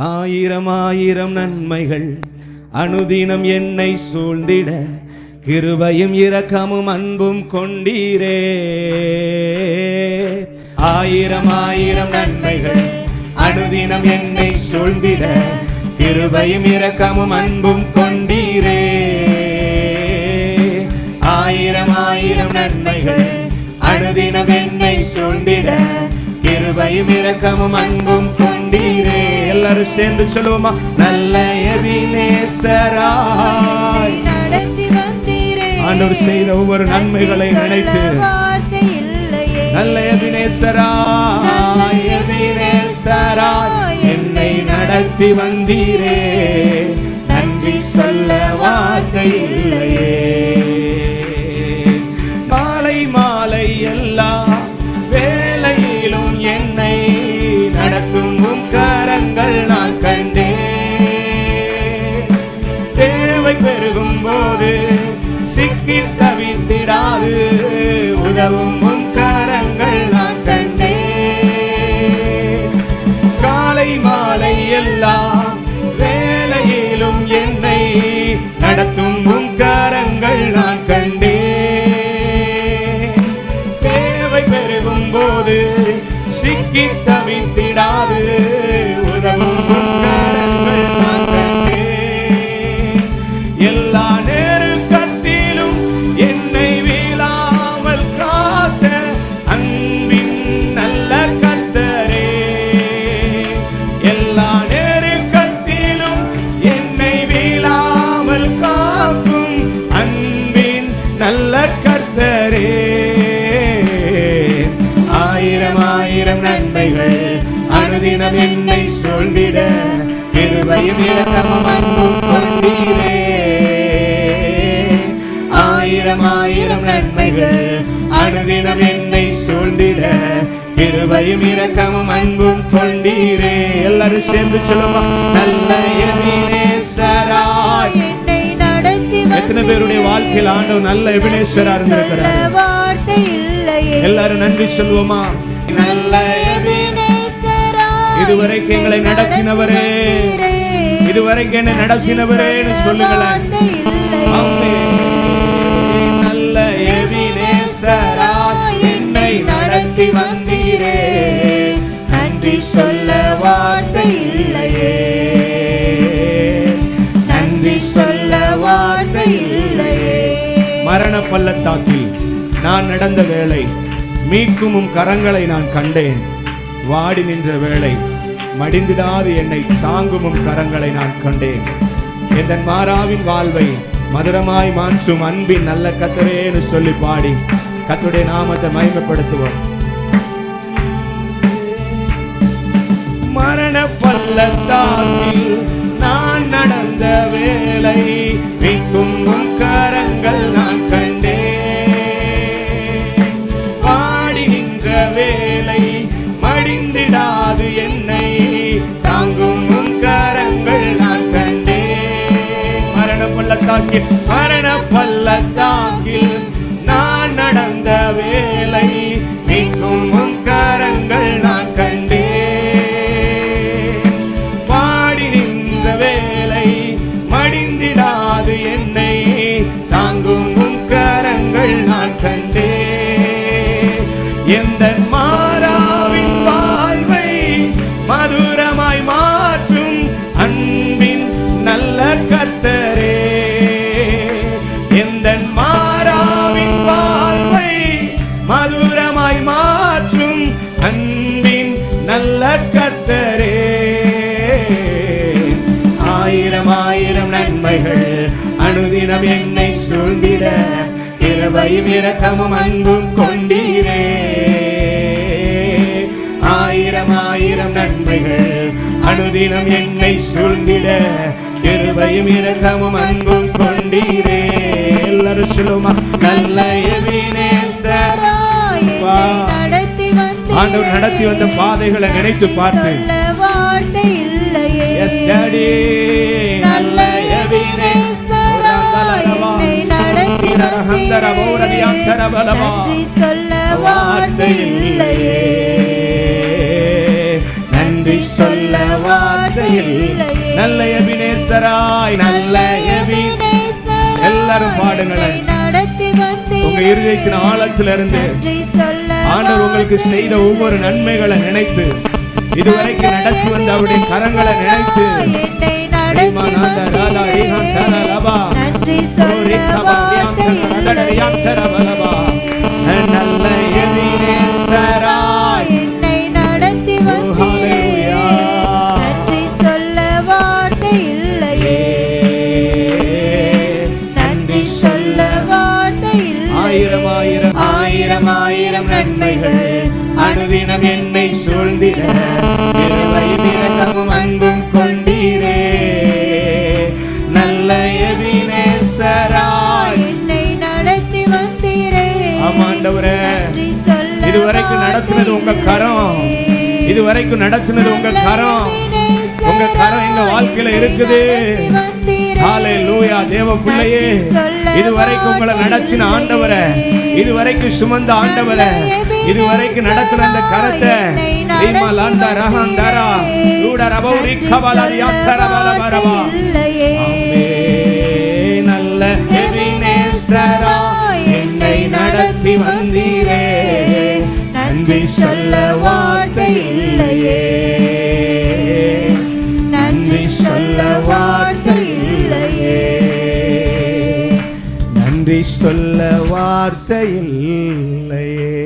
ஆயிரம் ஆயிரம் நன்மைகள் அனுதினம் என்னை சூழ்ந்திட கிருபையும் இரக்கமும் அன்பும் கொண்டீரே. ஆயிரம் ஆயிரம் நன்மைகள் அனுதினம் என்னை சூழ்ந்திட கிருபையும் இரக்கமும் அன்பும் கொண்டீரே. ஆயிரம் ஆயிரம் நன்மைகள் அனுதினம் என்னை சூழ்ந்திட கிருபையும் இரக்கமும் அன்பும் கொண்டீரே. எல்லாரும் சேர்ந்து சொல்லுவோமா? நல்ல எபினேசராய் நடத்தி வந்தீரே. ஆண்டவர் செய்த ஒவ்வொரு நன்மைகளை நினைத்து நல்ல எபினேசராய் எபினேசராய் என்னை நடத்தி வந்தீரே. நன்றி சொல்ல வார்த்தை இல்லையே. மாலை மாலை எல்லா வேளையிலும் என்னை நடத்தும் உம் கரங்கள் நான் கண்டேன். தேவை பெருகும் போது சிக்கி தவித்திடாது உதவும் உம் கரங்கள் நான் கண்டேன். காலை மாலை எல்லா வேளையிலும் என்னை நடத்தும் உம் கரங்கள் நான் கண்டேன். தேவை பெருகும் போது சிக்கி தவித்திடாது உதவும் உம் கரங்கள் நான் கண்டேன். எல்லா நெருக்கத்திலும் என்னை வீழாமல் காத்த அன்பின் நல்ல கர்த்தரே. எல்லா நெருக்கத்திலும் என்னை வீழாமல் காக்கும் அன்பின் நல்ல கர்த்தரே. ஆயிரம் ஆயிரம் நன்மைகள் அனுதினம் என்னை சூழ்ந்திட கிருபையும் இரக்கமும் அன்பும் கொண்டீரே. ஆயிரம் ஆயிரம் நன்மைகள் அனுதினம் என்னை சூழ்ந்திட கிருபையும் இரக்கமும் அன்பும் கொண்டீரே. எல்லாரும் சேர்ந்து சொல்லுமா? நல்ல எபினேசராய் என்னை நடத்தி வந்தீரே. எத்தனை பேருடைய வாழ்க்கையில் ஆண்டவர் நல்ல எபினேசரா இருந்திருக்கிறார்? வார்த்தை இல்லையே. எல்லாரும் நன்றி சொல்லுவோமா? நல்ல எபினேசராய் இதுவரைக்கும் எங்களை நடத்தினவரே, இதுவரைக்கும் என்னை நடத்தினவரேன்னு சொல்லுங்களேன். நல்ல எபினேசராய் என்னை நடத்தி வந்தீரே. நன்றி சொல்ல வார்த்தை இல்லையே. நன்றி சொல்ல வார்த்தை இல்லையே. மரண பள்ளத்தாக்கில் நான் நடந்த வேளை மீட்கும் கரங்களை நான் கண்டேன். வாடி நின்ற வேளை மடிந்திடாது என்னை தாங்குமும் கரங்களை நான் கண்டேன். என் மாறாவின் வாழ்வை மதுரமாய் மாற்றும் அன்பின் நல்ல கர்த்தரேன்னு சொல்லி பாடி கர்த்தருடைய நாமத்தை மகிமைப்படுத்துவோம். மரண பள்ளத்தாக்கில் நான் நடந்த வேளை மீட்கும் கரங்கள் நான் கண்டேன். பாடி நின்ற வேளை மடிந்திடாது என்னை தாங்கும் கரங்கள் நான் கண்டேன். மரண பள்ளத்தாக்கில் நான் நடந்த வேளை மீட்கும் கரங்கள் நான் கண்டேன். பாடி நின்ற வேளை மடிந்திடாது என்னை தாங்கும் கரங்கள் நான் கண்டேன். எந்த மாறாவின் வாழ்வை மதுரமாய் மாற்றும் அன்பின் நல்ல கர்த்தரே. எந்த மாறாவின் வாழ்வை மதுரமாய் மாற்றும் அன்பின் நல்ல கர்த்தரே. ஆயிரம் ஆயிரம் நன்மைகள் அனுதினம் என்னை சூழ்ந்திட கிருபையும் இரக்கமும் அன்பும் கொண்டீரே. ஆயிரம் ஆயிரம் நன்மைகள் அனுதினம் என்னை சூழ்ந்திட கிருபையும் இரக்கமும் அன்பும் கொண்டீரே. எல்லாரும் சொல்லுமா? நல்ல எபினேசராய் நடத்தி வந்தீரே. ஆண்டவர் நடத்தி வந்த பாதைகளை நினைத்து பார்த்து வார்த்தை இல்லையே. Yes daddy. நல்ல எபினேசராய் என்னை நடத்தி வந்தீரே. நன்றி சொல்ல வார்த்தை இல்லையே. நன்றி சொல்ல வார்த்தை வாழ்க்கையில் நல்ல எபினேசராய், நல்ல எபினேசராய் எல்லாரும் பாடுங்களேன். என்னை நடத்தி வந்தீரே. உங்க இருதயத்தின் ஆழத்திலிருந்து நன்றி சொல்ல ஆண்டவர் உங்களுக்கு செய்த ஒவ்வொரு நன்மைகளை நினைத்து, இதுவரைக்கும் நடத்தி வந்த அவருடைய கரங்களை நினைத்து, என்னை நடத்தி வந்தீரே. நன்றி சொல்ல வார்த்தை நல்ல எபினேசராய் என்னை நடத்தி வந்தீரே. நன்றி சொல்ல வார்த்தை இல்லையே. நன்றி சொல்ல வார்த்தை இல்லையே. ஆயிரம் ஆயிரம் ஆயிரம் ஆயிரம் நன்மைகள் அனுதினம் என்னை சூழ்ந்திட கிருபையும் இரக்கமும் அன்பும் கொண்டீரே. நல்ல எபினேசராய் என்னை நடத்தி வந்தீரே. ஆமாண்டவரே, நன்றி சொல்ல இதுவரைக்கும் நடத்தினது உங்க கரம், இதுவரைக்கும் நடத்தினது உங்க கரம். உங்க கரம் எங்க வாழ்க்கையில இருக்குது. ஹalleluya. தேவ பிள்ளையே, இதுவரைக்கும் உங்களை நடத்தின ஆண்டவரே, இதுவரைக்கும் சுமந்த ஆண்டவரே, இதுவரைக்கும் நடத்தின அந்த கரத்தை ரீமலாந்தா ரஹந்தரா ஊடரபௌரி கபலரியாந்தரபலபரபா. ஆமென். நல்ல எபினேசராய் என்னை நடத்தி வந்தீரே. நன்றி சொல்ல வார்த்தை இல்லையே. நன்றி சொல்ல வார்த்தை இல்லையே. நன்றி சொல்ல வார்த்தை இல்லையே.